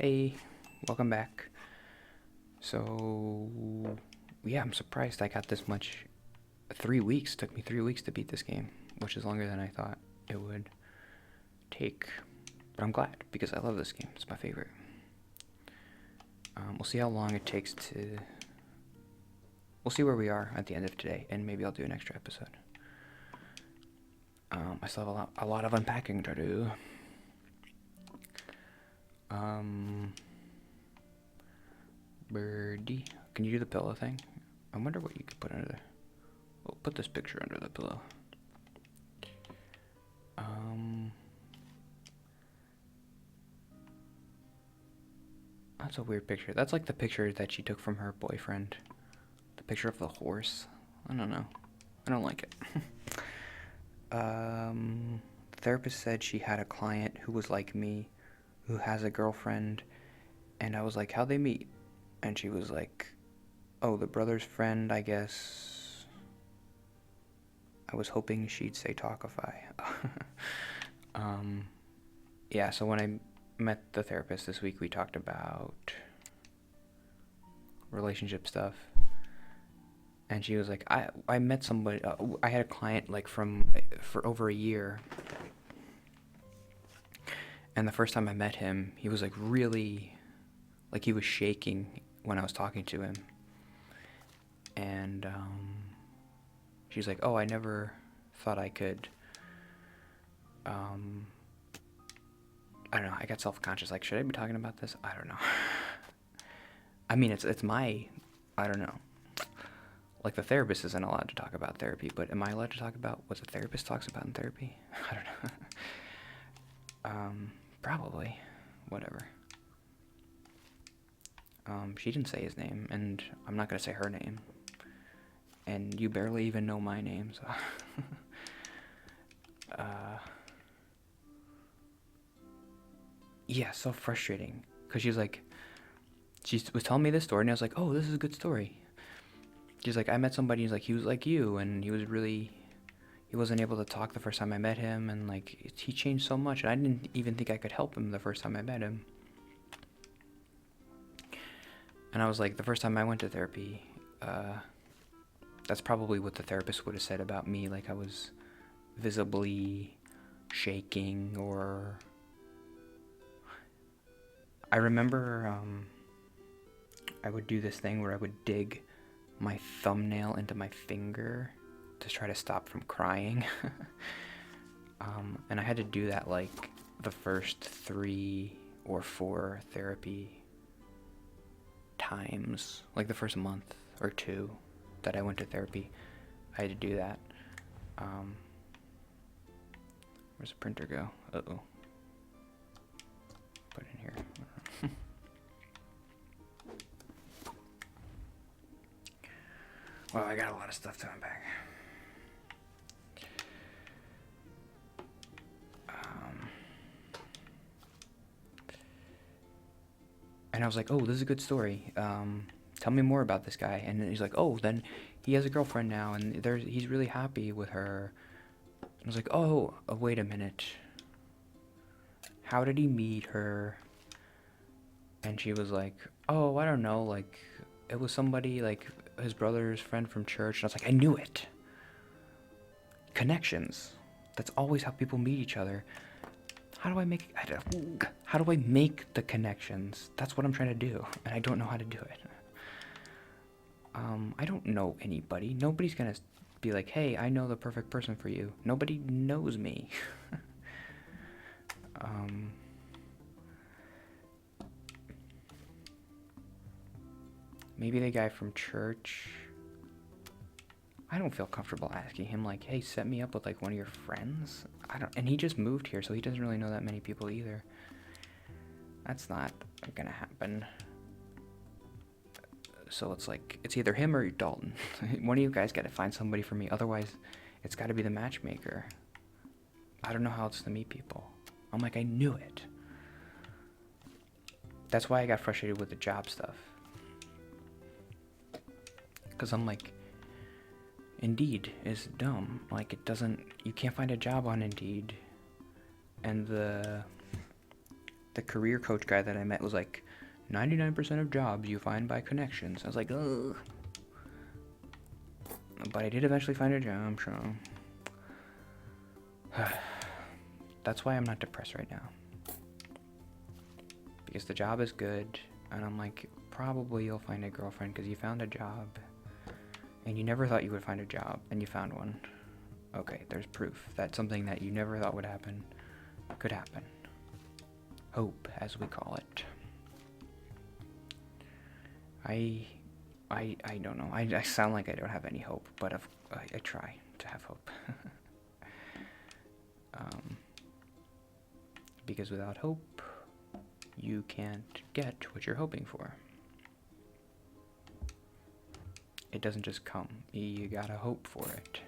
Hey, welcome back. So, yeah, I'm surprised I got this much. 3 weeks. Took me 3 weeks to beat this game, which is longer than I thought it would take. But I'm glad, because I love this game. It's my favorite. We'll see how long it takes to... We'll see where we are at the end of today, and maybe I'll do an extra episode. I still have a lot of unpacking to do. Birdie, can you do the pillow thing? I wonder what you could put under there. We'll put this picture under the pillow. That's a weird picture. That's like the picture that she took from her boyfriend. The picture of the horse. I don't know. I don't like it. The therapist said she had a client who was like me, who has a girlfriend, and I was like, how'd they meet? And she was like, oh, the brother's friend, I guess. I was hoping she'd say Talkify. Yeah, so when I met the therapist this week, we talked about relationship stuff. And she was like, I met somebody, I had a client like for over a year. And the first time I met him, he was like really, like he was shaking when I was talking to him. And she's like, oh, I never thought I could, I don't know, I got self-conscious, like, should I be talking about this? I don't know. I mean, it's my, I don't know. Like, the therapist isn't allowed to talk about therapy, but am I allowed to talk about what the therapist talks about in therapy? I don't know. Probably. Whatever. She didn't say his name, and I'm not gonna say her name. And you barely even know my name, so... Yeah, so frustrating. Because she was telling me this story, and I was like, oh, this is a good story. She's like, I met somebody, he was like you, and he wasn't able to talk the first time I met him, and like, he changed so much, and I didn't even think I could help him the first time I met him. And I was like, the first time I went to therapy, that's probably what the therapist would have said about me, like I was visibly shaking, or... I remember, I would do this thing where I would dig my thumbnail into my finger to try to stop from crying. And I had to do that like the first 3 or 4 therapy times, like the first month or 2 that I went to therapy. I had to do that. Where's the printer go? Uh-oh. Put it in here. Well, I got a lot of stuff to unpack. And I was like, oh, this is a good story. Tell me more about this guy. And he's like, oh, then he has a girlfriend now, and he's really happy with her. And I was like, oh, wait a minute. How did he meet her? And she was like, oh, I don't know, like, it was somebody, like, his brother's friend from church. And I was like, I knew it. Connections. That's always how people meet each other. How do I make the connections? That's what I'm trying to do, and I don't know how to do it. I don't know anybody. Nobody's gonna be like, hey, I know the perfect person for you. Nobody knows me. Maybe the guy from church. I don't feel comfortable asking him, like, hey, set me up with, like, one of your friends. And he just moved here, so he doesn't really know that many people either. That's not gonna happen. So it's like, it's either him or Dalton. One of you guys gotta find somebody for me, otherwise it's gotta be the matchmaker. I don't know how else to meet people. I'm like, I knew it. That's why I got frustrated with the job stuff. Because I'm like, Indeed is dumb. Like, you can't find a job on Indeed. And the the career coach guy that I met was like, 99% of jobs you find by connections. I was like, ugh. But I did eventually find a job, so. That's why I'm not depressed right now. Because the job is good, and I'm like, probably you'll find a girlfriend because you found a job. And you never thought you would find a job, and you found one. Okay, there's proof that something that you never thought would happen could happen. Hope, as we call it. I don't know. I sound like I don't have any hope, but I try to have hope. Because without hope, you can't get what you're hoping for. It doesn't just come. You gotta hope for it.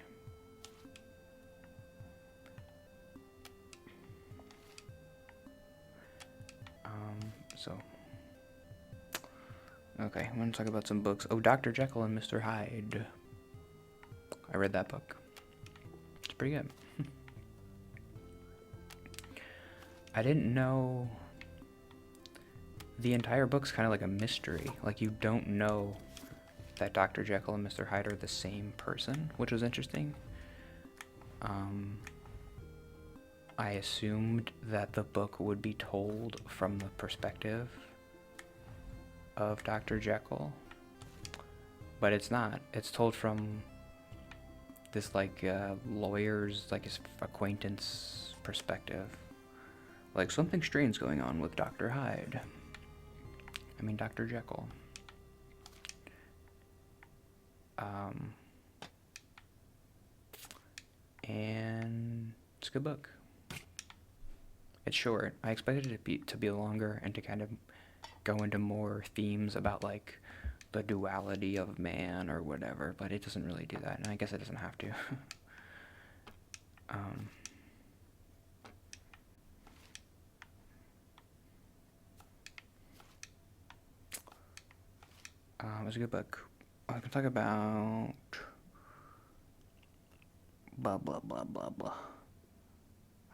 Okay, I'm gonna talk about some books. Oh, Dr. Jekyll and Mr. Hyde. I read that book. It's pretty good. I didn't know the entire book's kind of like a mystery. Like, you don't know that Dr. Jekyll and Mr. Hyde are the same person, which was interesting. I assumed that the book would be told from the perspective of Dr. Jekyll, but it's not. It's told from this like lawyer's, like his acquaintance perspective. Like, something strange going on with Dr. Hyde. I mean, Dr. Jekyll. And it's a good book. It's short. I expected it to be longer and to kind of go into more themes about like the duality of man or whatever, but it doesn't really do that, and I guess it doesn't have to. It was a good book. I can talk about blah blah blah blah blah.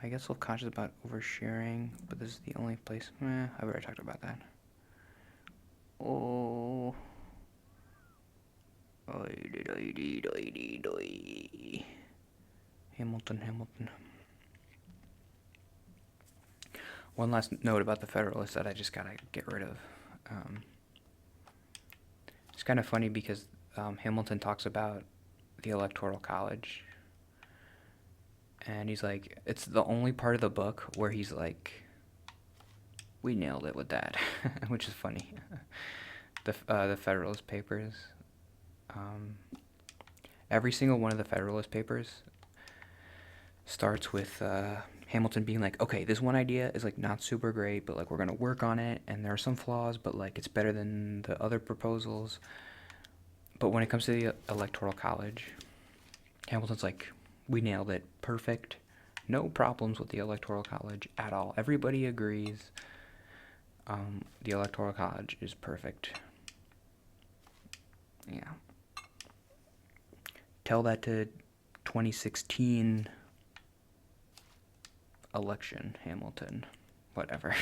I guess self-conscious about oversharing, but this is the only place. I've already talked about that. Oh. Hamilton. One last note about the Federalist that I just gotta get rid of. It's kind of funny because Hamilton talks about the Electoral College. And he's like, it's the only part of the book where he's like, we nailed it with that, which is funny. The Federalist Papers. Every single one of the Federalist Papers starts with Hamilton being like, okay, this one idea is like not super great, but like we're gonna work on it, and there are some flaws, but like it's better than the other proposals. But when it comes to the Electoral College, Hamilton's like, we nailed it, perfect, no problems with the Electoral College at all. Everybody agrees. The Electoral College is perfect. Yeah. Tell that to 2016 election, Hamilton. Whatever.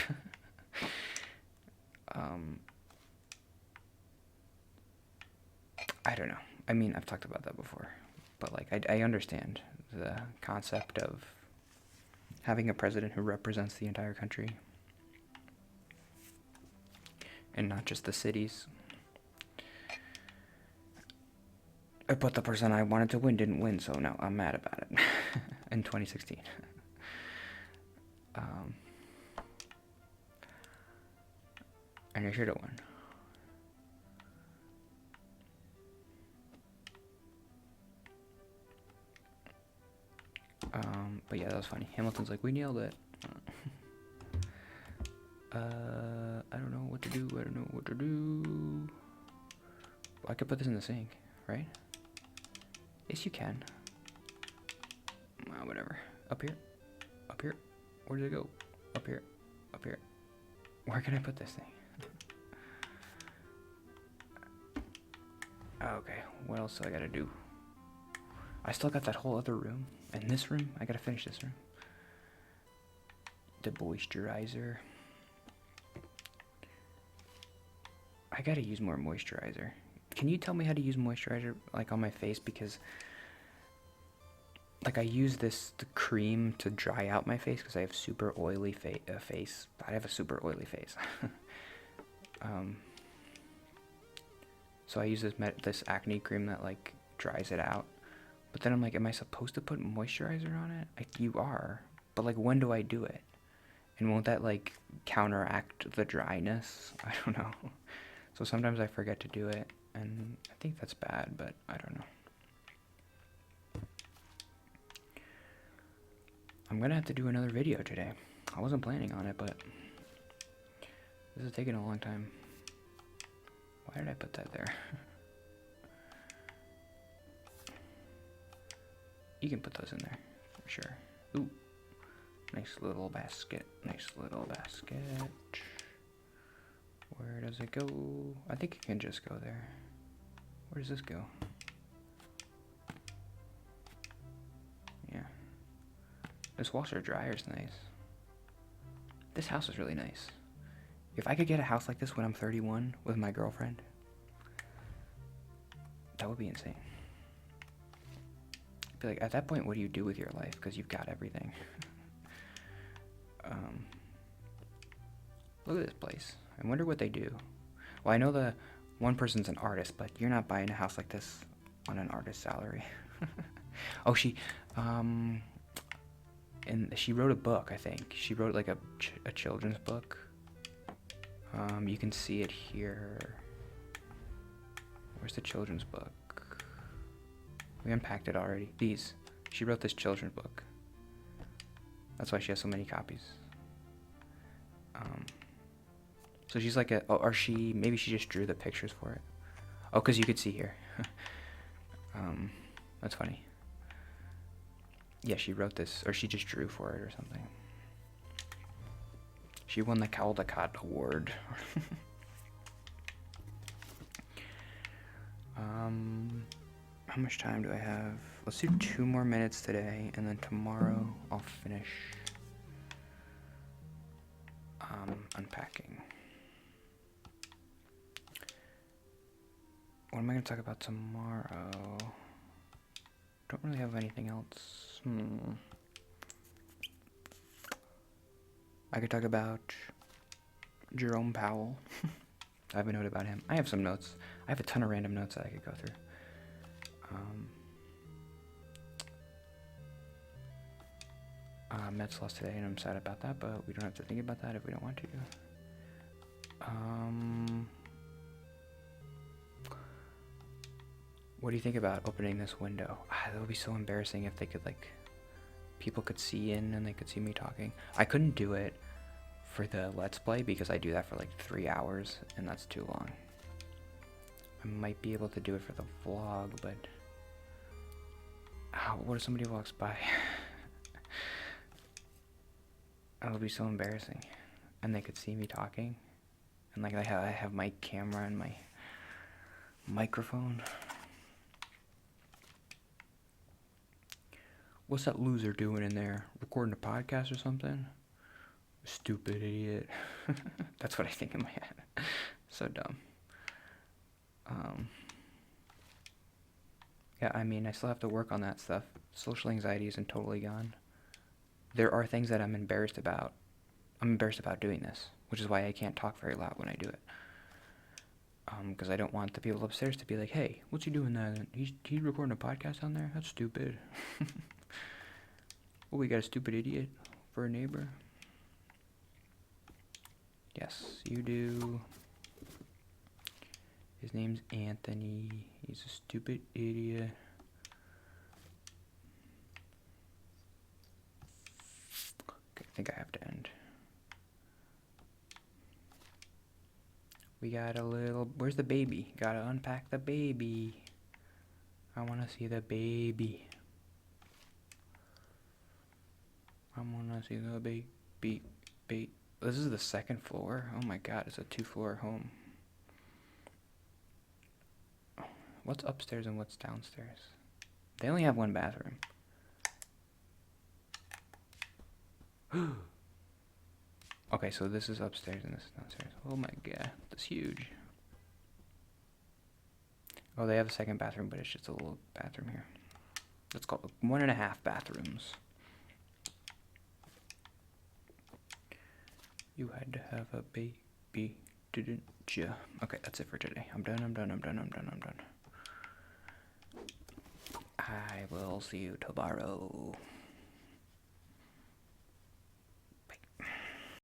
I don't know. I mean, I've talked about that before. But, like, I understand the concept of having a president who represents the entire country. And not just the cities. But the person I wanted to win didn't win, so no, I'm mad about it. In 2016. And I should have won. But yeah, that was funny. Hamilton's like, we nailed it. I don't know what to do. I could put this in the sink, right? Yes, you can. Whatever. Up here. Where did it go? Up here. Where can I put this thing? Okay, what else do I gotta do? I still got that whole other room. And this room, I gotta finish this room. The moisturizer. I gotta use more moisturizer. Can you tell me how to use moisturizer, like, on my face? Because, like, I use the cream to dry out my face because I have super oily face. I have a super oily face. So I use this acne cream that, like, dries it out. But then I'm like, am I supposed to put moisturizer on it? Like, you are. But, like, when do I do it? And won't that, like, counteract the dryness? I don't know. So sometimes I forget to do it, and I think that's bad, but I don't know. I'm gonna have to do another video today. I wasn't planning on it, but this is taking a long time. Why did I put that there? You can put those in there, for sure. Ooh, nice little basket, nice little basket. Where does it go? I think it can just go there. Where does this go? Yeah. This washer dryer is nice. This house is really nice. If I could get a house like this when I'm 31 with my girlfriend, that would be insane. I'd be like, at that point, what do you do with your life? Because you've got everything. Look at this place. I wonder what they do. Well, I know the one person's an artist, but you're not buying a house like this on an artist salary. Oh, and she wrote a book, I think. She wrote like a children's book. You can see it here. Where's the children's book? We unpacked it already. These. She wrote this children's book. That's why she has so many copies. So she's like maybe she just drew the pictures for it. Oh, because you could see here. That's funny. Yeah, she wrote this, or she just drew for it or something. She won the Caldecott Award. How much time do I have? Let's do 2 more minutes today, and then tomorrow I'll finish unpacking. What am I going to talk about tomorrow? Don't really have anything else. I could talk about Jerome Powell. I have a note about him. I have some notes. I have a ton of random notes that I could go through. Mets lost today, and I'm sad about that, but we don't have to think about that if we don't want to. What do you think about opening this window? That would be so embarrassing if they could, like, people could see in and they could see me talking. I couldn't do it for the Let's Play because I do that for like 3 hours, and that's too long. I might be able to do it for the vlog, but what if somebody walks by? That would be so embarrassing, and they could see me talking, and like I have my camera and my microphone. What's that loser doing in there? Recording a podcast or something? Stupid idiot. That's what I think in my head. So dumb. Yeah, I mean, I still have to work on that stuff. Social anxiety isn't totally gone. There are things that I'm embarrassed about. I'm embarrassed about doing this, which is why I can't talk very loud when I do it. Because I don't want the people upstairs to be like, hey, what's he doing there? He's recording a podcast on there? That's stupid. Well, we got a stupid idiot for a neighbor. Yes, you do. His name's Anthony. He's a stupid idiot. Okay, I think I have to end. We got a little... Where's the baby? Gotta unpack the baby. I wanna see the baby. I wanna see the baby. This is the 2nd floor? Oh my god, it's a 2-floor home. What's upstairs and what's downstairs? They only have 1 bathroom. Okay, so this is upstairs and this is downstairs. Oh my god, that's huge. Oh, they have a second bathroom, but it's just a little bathroom here. Let's call it 1.5 bathrooms. You had to have a baby, didn't you? Okay, that's it for today. I'm done. I will see you tomorrow.